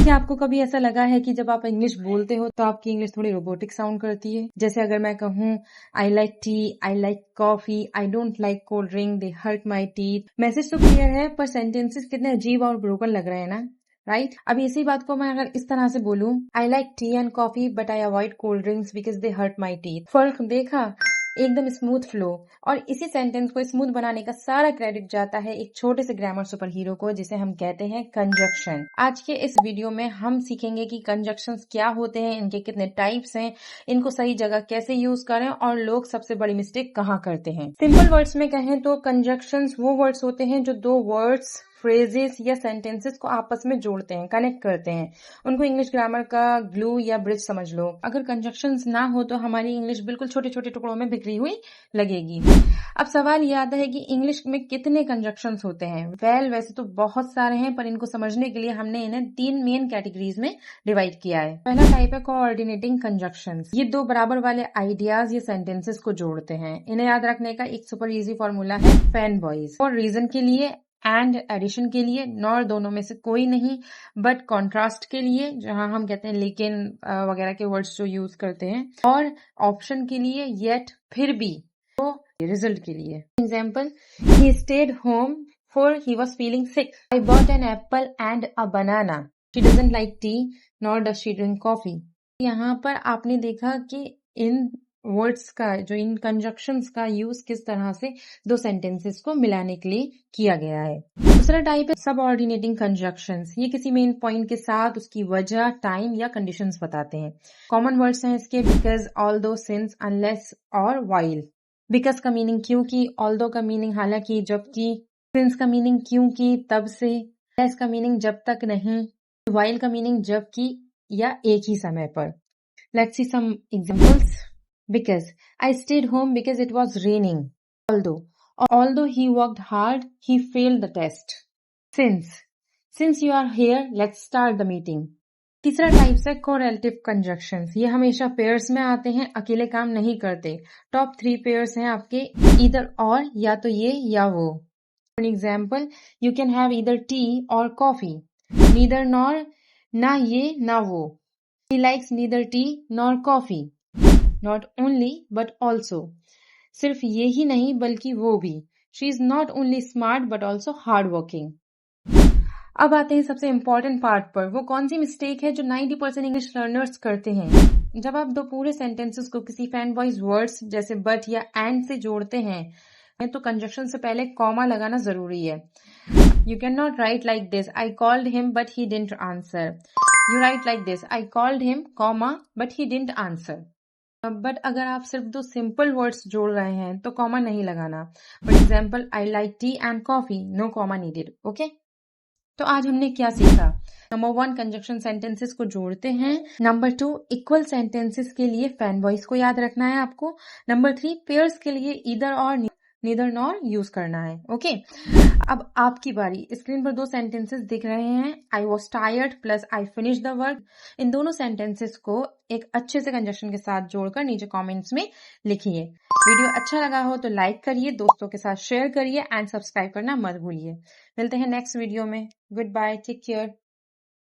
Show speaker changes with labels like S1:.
S1: क्या आपको कभी ऐसा लगा है कि जब आप इंग्लिश बोलते हो तो आपकी इंग्लिश थोड़ी रोबोटिक साउंड करती है? जैसे अगर मैं कहूँ I like tea, I like coffee, I don't like cold drink, they hurt my teeth. Message तो क्लियर है पर सेंटेंसेस कितने अजीब और ब्रोकन लग रहे हैं ना, राइट? अब इसी बात को मैं अगर इस तरह से बोलूं, I like tea and coffee but I avoid cold drinks because they hurt my teeth. फर्क देखा? एकदम स्मूथ फ्लो। और इसी सेंटेंस को स्मूथ बनाने का सारा क्रेडिट जाता है एक छोटे से ग्रामर सुपर हीरो को, जिसे हम कहते हैं कंजक्शन। आज के इस वीडियो में हम सीखेंगे कि कंजक्शंस क्या होते हैं, इनके कितने टाइप्स हैं, इनको सही जगह कैसे यूज करें और लोग सबसे बड़ी मिस्टेक कहाँ करते हैं। सिंपल वर्ड्स में कहें तो कंजक्शंस वो वर्ड्स होते हैं जो दो वर्ड्स, फ्रेजेस या सेंटेंसेस को आपस में जोड़ते हैं, कनेक्ट करते हैं। उनको इंग्लिश ग्रामर का ग्लू या ब्रिज समझ लो। अगर कंजक्शंस ना हो तो हमारी इंग्लिश बिल्कुल छोटे छोटे टुकड़ों में बिखरी हुई लगेगी। अब सवाल ये आता है कि इंग्लिश में कितने कंजक्शंस होते हैं? वैसे तो बहुत सारे हैं, पर इनको समझने के लिए हमने इन्हें 3 मेन कैटेगरीज में डिवाइड किया है। पहला टाइप है कोऑर्डिनेटिंग कंजक्शंस। ये दो बराबर वाले आइडियाज या सेंटेंसेस को जोड़ते हैं। इन्हें याद रखने का एक सुपर इजी फॉर्मूला है फैन बॉयज। और रीजन के लिए एंड एडिशन के लिए, नॉर दोनों में से कोई नहीं, बट कॉन्ट्रास्ट के लिए जहां हम कहते हैं लेकिन वगैरह के वर्ड्स जो यूज करते हैं, और ऑप्शन के लिए येट, फिर भी, तो रिजल्ट के लिए। Example, he stayed home for he was feeling sick. I bought an apple and a banana. She doesn't like T nor does she drink coffee. यहाँ पर आपने देखा कि इन वर्ड्स का, जो इन कंजक्शंस का यूज किस तरह से दो सेंटेंसेस को मिलाने के लिए किया गया है। दूसरा टाइप है सबऑर्डिनेटिंग कंजक्शंस। ये किसी मेन पॉइंट के साथ उसकी वजह, टाइम या कंडीशंस बताते हैं। कॉमन वर्ड्स हैं इसके बिकॉज, ऑल्दो, सिंस, अनलेस और व्हाइल। बिकॉज का मीनिंग क्योंकि, ऑल्दो का मीनिंग हालांकि, जबकि, सिंस का मीनिंग क्योंकि, तब से, लेस का मीनिंग जब तक नहीं, व्हाइल का मीनिंग जबकि या एक ही समय पर। Let's see some examples. Because I stayed home because it was raining. Although he worked hard, he failed the test. Since you are here, let's start the meeting. तीसरा टाइप है correlative conjunctions. ये हमेशा pairs में आते हैं, अकेले काम नहीं करते। टॉप 3 पेयर्स हैं आपके इधर और, या तो ये या वो। For example, you can have either T और कॉफी। नीदर नॉर, ना ये ना वो। He likes neither tea nor coffee. Not only but also. सिर्फ ये ही नहीं बल्कि वो भी। She is not only smart but also hardworking. अब आते हैं सबसे इम्पोर्टेंट पार्ट पर। वो कौन सी मिस्टेक है जो 90% इंग्लिश लर्नर्स करते हैं? जब आप दो पूरे सेंटेंसेस को किसी फैन बॉयज वर्ड्स जैसे बट या एंड से जोड़ते हैं तो कंजक्शन से पहले कॉमा लगाना जरूरी है। You cannot write like this. I called him but he didn't answer. You write like this. I called him, comma, but he didn't answer. But अगर आप सिर्फ दो सिंपल वर्ड्स जोड़ रहे हैं तो कॉमा नहीं लगाना। For example, I like tea and coffee, no comma needed. Okay, तो आज हमने क्या सीखा? नंबर 1, कंजक्शन सेंटेंसेस को जोड़ते हैं। नंबर 2, इक्वल सेंटेंसेस के लिए फैन वॉइस को याद रखना है आपको। नंबर 3, पेयर्स के लिए ईदर और नीदर नॉर यूज करना है। ओके, अब आपकी बारी। स्क्रीन पर 2 सेंटेंसेस दिख रहे हैं। I was tired plus I finish the work. इन दोनों सेंटेंसेस को एक अच्छे से कंजक्शन के साथ जोड़कर नीचे कमेंट्स में लिखिए। वीडियो अच्छा लगा हो तो लाइक करिए, दोस्तों के साथ शेयर करिए एंड सब्सक्राइब करना मत भूलिए। मिलते हैं नेक्स्ट वीडियो में। Goodbye, take care.